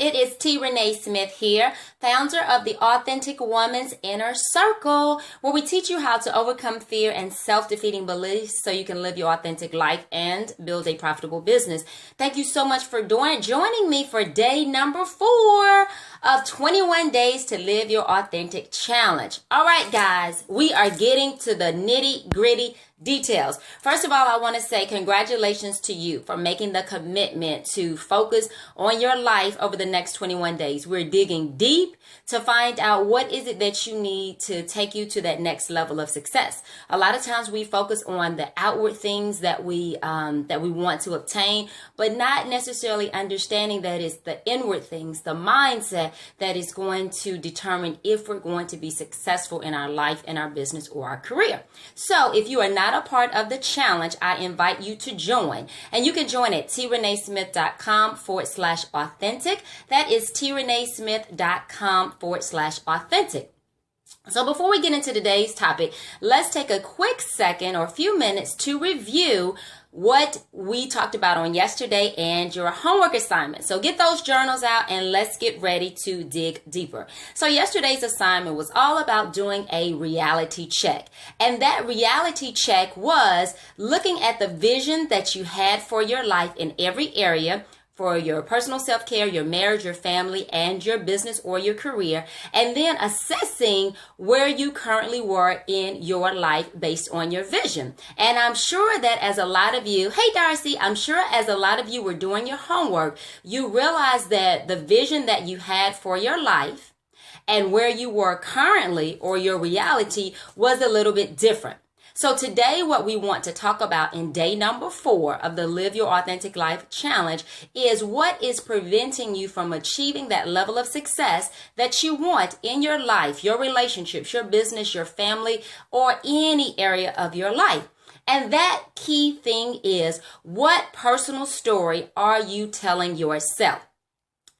it is T. Renee Smith here, founder of the Authentic Woman's Inner Circle, where we teach you how to overcome fear and self-defeating beliefs so you can live your authentic life and build a profitable business. Thank you so much for joining me for day number 4 of 21 Days to Live Your Authentic Challenge. All right, guys, we are getting to the nitty-gritty details. First of all, I want to say congratulations to you for making the commitment to focus on your life over the next 21 days. We're digging deep to find out what is it that you need to take you to that next level of success. A lot of times we focus on the outward things that we want to obtain, but not necessarily understanding that it's the inward things, the mindset that is going to determine if we're going to be successful in our life, in our business, or our career. So if you are not a part of the challenge, I invite you to join. And you can join at trenesmith.com/authentic. That is trenesmith.com/authentic. So before we get into today's topic, let's take a quick second or a few minutes to review what we talked about on yesterday and your homework assignment. So get those journals out and let's get ready to dig deeper. So yesterday's assignment was all about doing a reality check. And that reality check was looking at the vision that you had for your life in every area, for your personal self-care, your marriage, your family, and your business or your career, and then assessing where you currently were in your life based on your vision. And I'm sure that as a lot of you, hey Darcy, I'm sure as a lot of you were doing your homework, you realized that the vision that you had for your life and where you were currently or your reality was a little bit different. So today, what we want to talk about in day number 4 of the Live Your Authentic Life Challenge is what is preventing you from achieving that level of success that you want in your life, your relationships, your business, your family, or any area of your life. And that key thing is, what personal story are you telling yourself?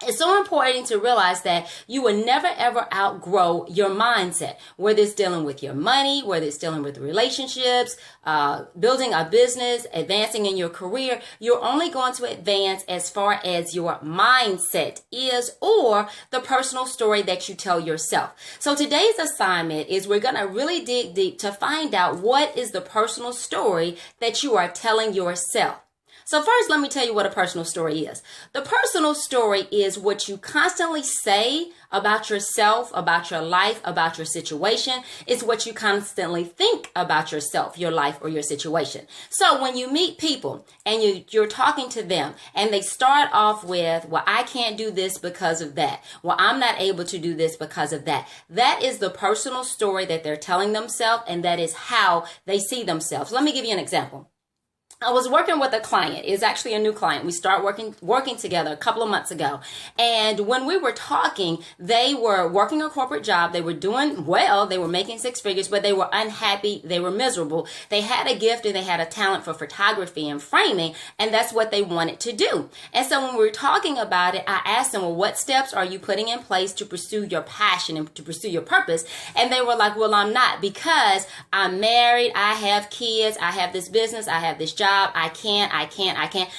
It's so important to realize that you will never ever outgrow your mindset, whether it's dealing with your money, whether it's dealing with relationships, building a business, advancing in your career. You're only going to advance as far as your mindset is or the personal story that you tell yourself. So today's assignment is we're going to really dig deep to find out what is the personal story that you are telling yourself. So first, let me tell you what a personal story is. The personal story is what you constantly say about yourself, about your life, about your situation. It's what you constantly think about yourself, your life, or your situation. So when you meet people and you're talking to them and they start off with, well, I can't do this because of that. Well, I'm not able to do this because of that. That is the personal story that they're telling themselves, and that is how they see themselves. Let me give you an example. I was working with a client. It's actually a new client. We started working together a couple of months ago. And when we were talking, they were working a corporate job. They were doing well. They were making 6 figures, but they were unhappy. They were miserable. They had a gift and they had a talent for photography and framing, and that's what they wanted to do. And so when we were talking about it, I asked them, well, what steps are you putting in place to pursue your passion and to pursue your purpose? And they were like, well, I'm not, because I'm married. I have kids. I have this business. I have this job. I can't.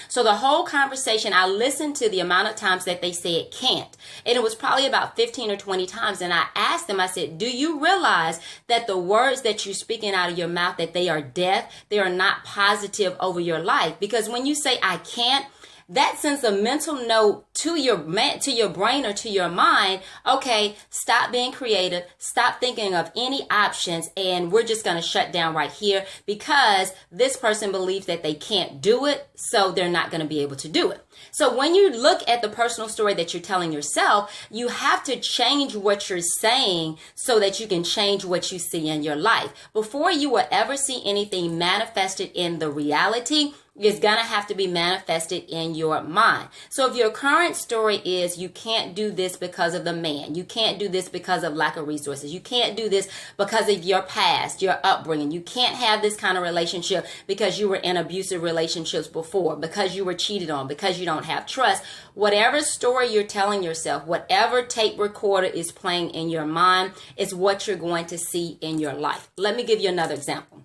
So the whole conversation, I listened to the amount of times that they said can't. And it was probably about 15 or 20 times. And I asked them, I said, do you realize that the words that you're speaking out of your mouth, that they are death? They are not positive over your life. Because when you say I can't, that sends a mental note to your brain or to your mind. Okay, stop being creative. Stop thinking of any options. And we're just going to shut down right here because this person believes that they can't do it. So they're not going to be able to do it. So when you look at the personal story that you're telling yourself, you have to change what you're saying so that you can change what you see in your life. Before you will ever see anything manifested in the reality, it's going to have to be manifested in your mind. So if your current story is you can't do this because of the man, you can't do this because of lack of resources, you can't do this because of your past, your upbringing, you can't have this kind of relationship because you were in abusive relationships before, because you were cheated on, because you don't have trust, whatever story you're telling yourself, whatever tape recorder is playing in your mind is what you're going to see in your life. Let me give you another example.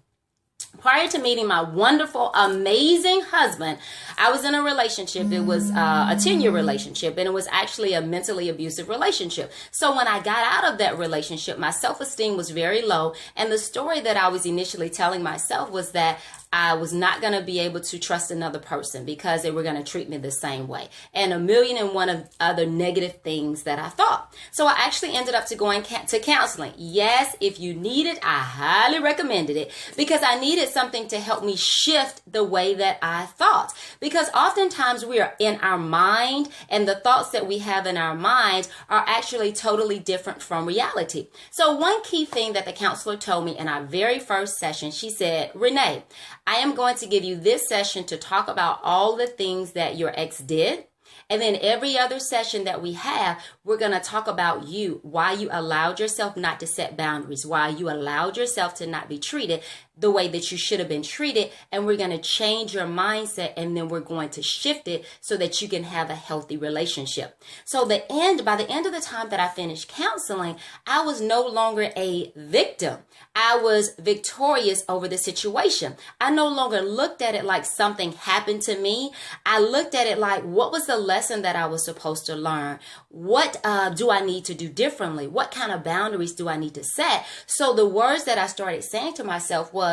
Prior to meeting my wonderful, amazing husband, I was in a relationship. It was a 10-year relationship, and it was actually a mentally abusive relationship. So when I got out of that relationship, my self-esteem was very low. And the story that I was initially telling myself was that I was not going to be able to trust another person because they were going to treat me the same way. And a million and one of other negative things that I thought. So I actually ended up going to counseling. Yes, if you need it, I highly recommended it because I needed something to help me shift the way that I thought. Because oftentimes we are in our mind, and the thoughts that we have in our mind are actually totally different from reality. So one key thing that the counselor told me in our very first session, she said, Renee, I am going to give you this session to talk about all the things that your ex did. And then every other session that we have, we're going to talk about you, why you allowed yourself not to set boundaries, why you allowed yourself to not be treated the way that you should have been treated. And we're going to change your mindset, and then we're going to shift it so that you can have a healthy relationship. So by the end of the time that I finished counseling, I was no longer a victim. I was victorious over the situation. I no longer looked at it like something happened to me. I looked at it like, what was the lesson that I was supposed to learn? What do I need to do differently? What kind of boundaries do I need to set? So the words that I started saying to myself was,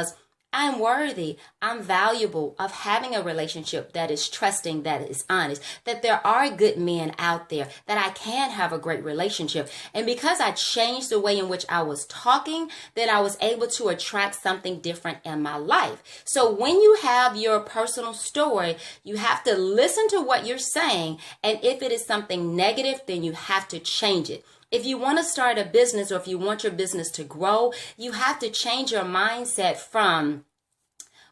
I'm worthy, I'm valuable of having a relationship that is trusting, that is honest, that there are good men out there, that I can have a great relationship. And because I changed the way in which I was talking, then I was able to attract something different in my life. So when you have your personal story, you have to listen to what you're saying. And if it is something negative, then you have to change it. If you want to start a business, or if you want your business to grow, you have to change your mindset from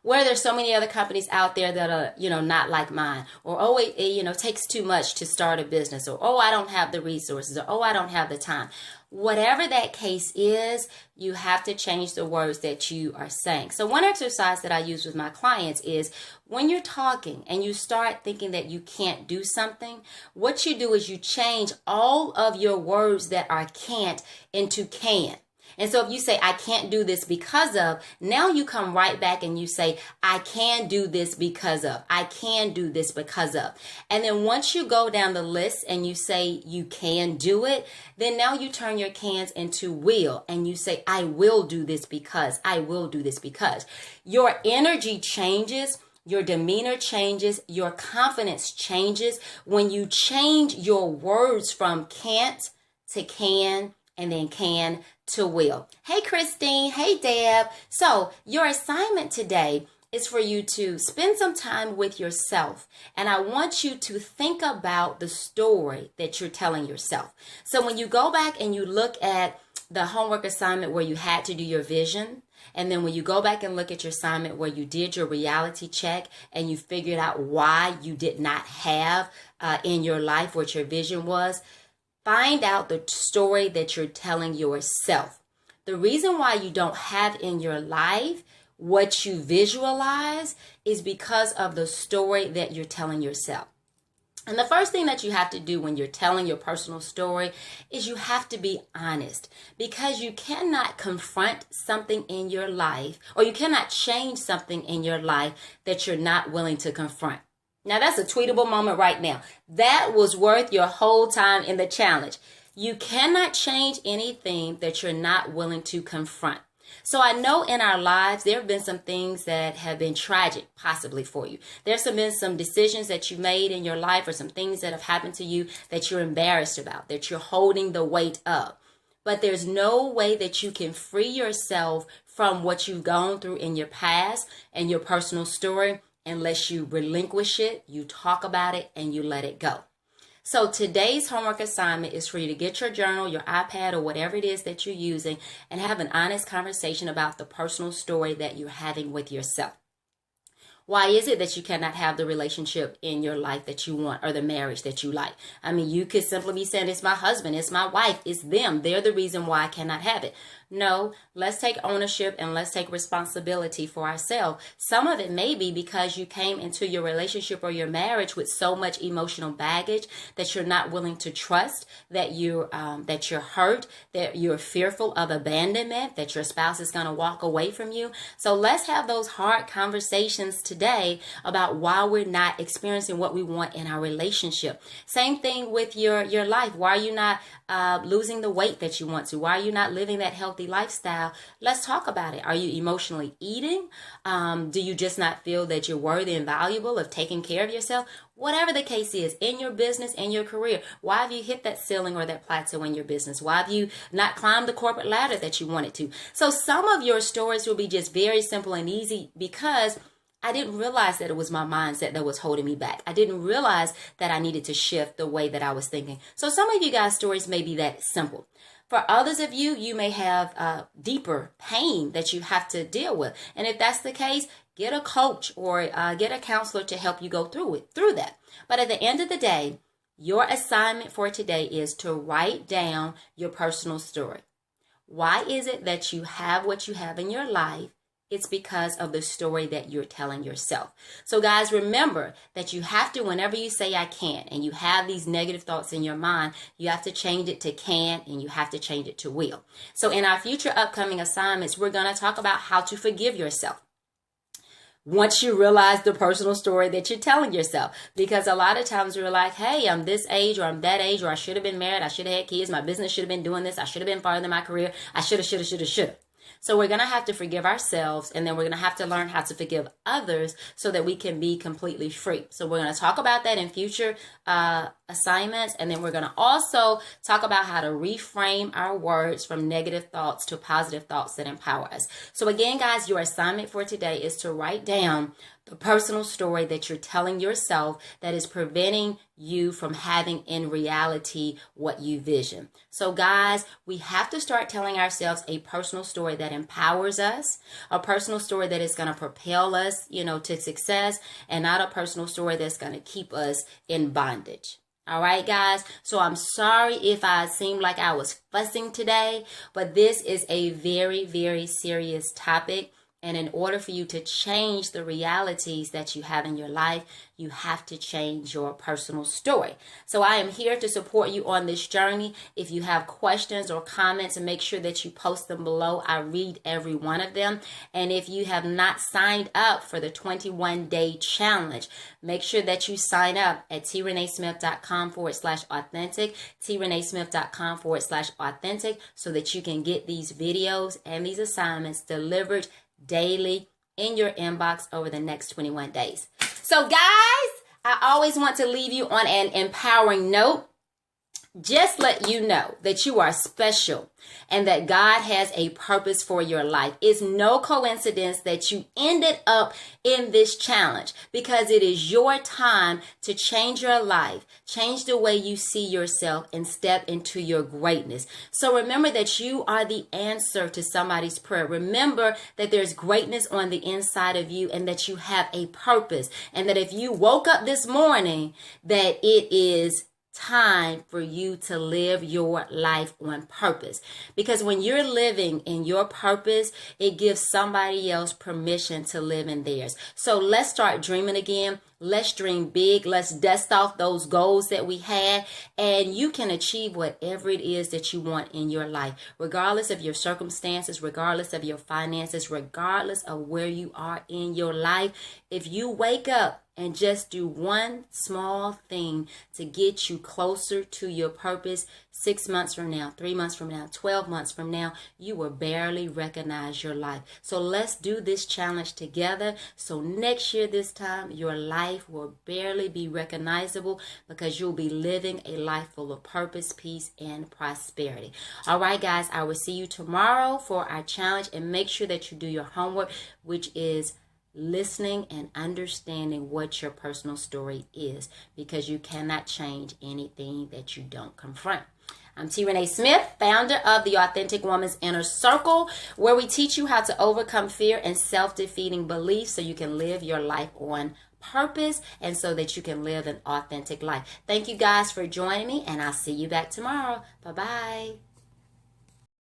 where there's so many other companies out there that are, not like mine, or, oh, it takes too much to start a business, or, oh, I don't have the resources, or, oh, I don't have the time. Whatever that case is, you have to change the words that you are saying. So one exercise that I use with my clients is when you're talking and you start thinking that you can't do something, what you do is you change all of your words that are can't into can. And so if you say, I can't do this because of, now you come right back and you say, I can do this because of, I can do this because of. And then once you go down the list and you say you can do it, then now you turn your cans into will, and you say, I will do this because, I will do this because. Your energy changes. Your demeanor changes, your confidence changes when you change your words from can't to can, and then can to will. Hey, Christine. Hey, Deb. So your assignment today is for you to spend some time with yourself. And I want you to think about the story that you're telling yourself. So when you go back and you look at the homework assignment where you had to do your vision, and then when you go back and look at your assignment where you did your reality check and you figured out why you did not have in your life what your vision was, find out the story that you're telling yourself. The reason why you don't have in your life what you visualize is because of the story that you're telling yourself. And the first thing that you have to do when you're telling your personal story is you have to be honest, because you cannot confront something in your life, or you cannot change something in your life that you're not willing to confront. Now, that's a tweetable moment right now. That was worth your whole time in the challenge. You cannot change anything that you're not willing to confront. So I know in our lives, there have been some things that have been tragic, possibly for you. There's been some decisions that you made in your life, or some things that have happened to you that you're embarrassed about, that you're holding the weight of. But there's no way that you can free yourself from what you've gone through in your past and your personal story unless you relinquish it, you talk about it, and you let it go. So today's homework assignment is for you to get your journal, your iPad, or whatever it is that you're using, and have an honest conversation about the personal story that you're having with yourself. Why is it that you cannot have the relationship in your life that you want or the marriage that you like? I mean, you could simply be saying, it's my husband, it's my wife, it's them. They're the reason why I cannot have it. No, let's take ownership and let's take responsibility for ourselves. Some of it may be because you came into your relationship or your marriage with so much emotional baggage that you're not willing to trust, that you're hurt, that you're fearful of abandonment, that your spouse is going to walk away from you. So let's have those hard conversations today about why we're not experiencing what we want in our relationship. Same thing with your life. Why are you not losing the weight that you want to? Why are you not living that healthy lifestyle? Let's talk about it. Are you emotionally eating? Do you just not feel that you're worthy and valuable of taking care of yourself? Whatever the case is, in your business, in your career, why have you hit that ceiling or that plateau in your business? Why have you not climbed the corporate ladder that you wanted to? So some of your stories will be just very simple and easy because I didn't realize that it was my mindset that was holding me back. I didn't realize that I needed to shift the way that I was thinking. So some of you guys' stories may be that simple. For others of you, you may have deeper pain that you have to deal with. And if that's the case, get a coach or get a counselor to help you go through that. But at the end of the day, your assignment for today is to write down your personal story. Why is it that you have what you have in your life? It's because of the story that you're telling yourself. So guys, remember that you have to, whenever you say I can't, and you have these negative thoughts in your mind, you have to change it to can, and you have to change it to will. So in our future upcoming assignments, we're going to talk about how to forgive yourself once you realize the personal story that you're telling yourself. Because a lot of times we're like, hey, I'm this age or I'm that age, or I should have been married, I should have had kids, my business should have been doing this, I should have been farther in my career, I should have. So we're going to have to forgive ourselves, and then we're going to have to learn how to forgive others so that we can be completely free. So we're going to talk about that in future assignments, and then we're going to also talk about how to reframe our words from negative thoughts to positive thoughts that empower us. So again, guys, your assignment for today is to write down the personal story that you're telling yourself that is preventing you from having in reality what you vision. So guys, we have to start telling ourselves a personal story that empowers us, a personal story that is going to propel us, to success, and not a personal story that's going to keep us in bondage. All right, guys. So I'm sorry if I seemed like I was fussing today, but this is a very, very serious topic. And in order for you to change the realities that you have in your life, you have to change your personal story. So I am here to support you on this journey. If you have questions or comments, make sure that you post them below. I read every one of them. And if you have not signed up for the 21-day challenge, make sure that you sign up at trenesmith.com/authentic, trenesmith.com/authentic, so that you can get these videos and these assignments delivered daily in your inbox over the next 21 days. So guys, I always want to leave you on an empowering note. Just let you know that you are special and that God has a purpose for your life. It's no coincidence that you ended up in this challenge, because it is your time to change your life, change the way you see yourself, and step into your greatness. So remember that you are the answer to somebody's prayer. Remember that there's greatness on the inside of you, and that you have a purpose, and that if you woke up this morning, that it is time for you to live your life on purpose. Because when you're living in your purpose, it gives somebody else permission to live in theirs. So let's start dreaming again. Let's dream big. Let's dust off those goals that we had, and you can achieve whatever it is that you want in your life, regardless of your circumstances, regardless of your finances, regardless of where you are in your life. If you wake up and just do one small thing to get you closer to your purpose, 6 months from now, 3 months from now, 12 months from now, you will barely recognize your life. So let's do this challenge together. So next year, this time, your life will barely be recognizable, because you'll be living a life full of purpose, peace, and prosperity. All right, guys, I will see you tomorrow for our challenge, and make sure that you do your homework, which is listening and understanding what your personal story is, because you cannot change anything that you don't confront. I'm T. Renee Smith, founder of the Authentic Woman's Inner Circle, where we teach you how to overcome fear and self-defeating beliefs so you can live your life on purpose and so that you can live an authentic life. Thank you guys for joining me, and I'll see you back tomorrow. Bye-bye.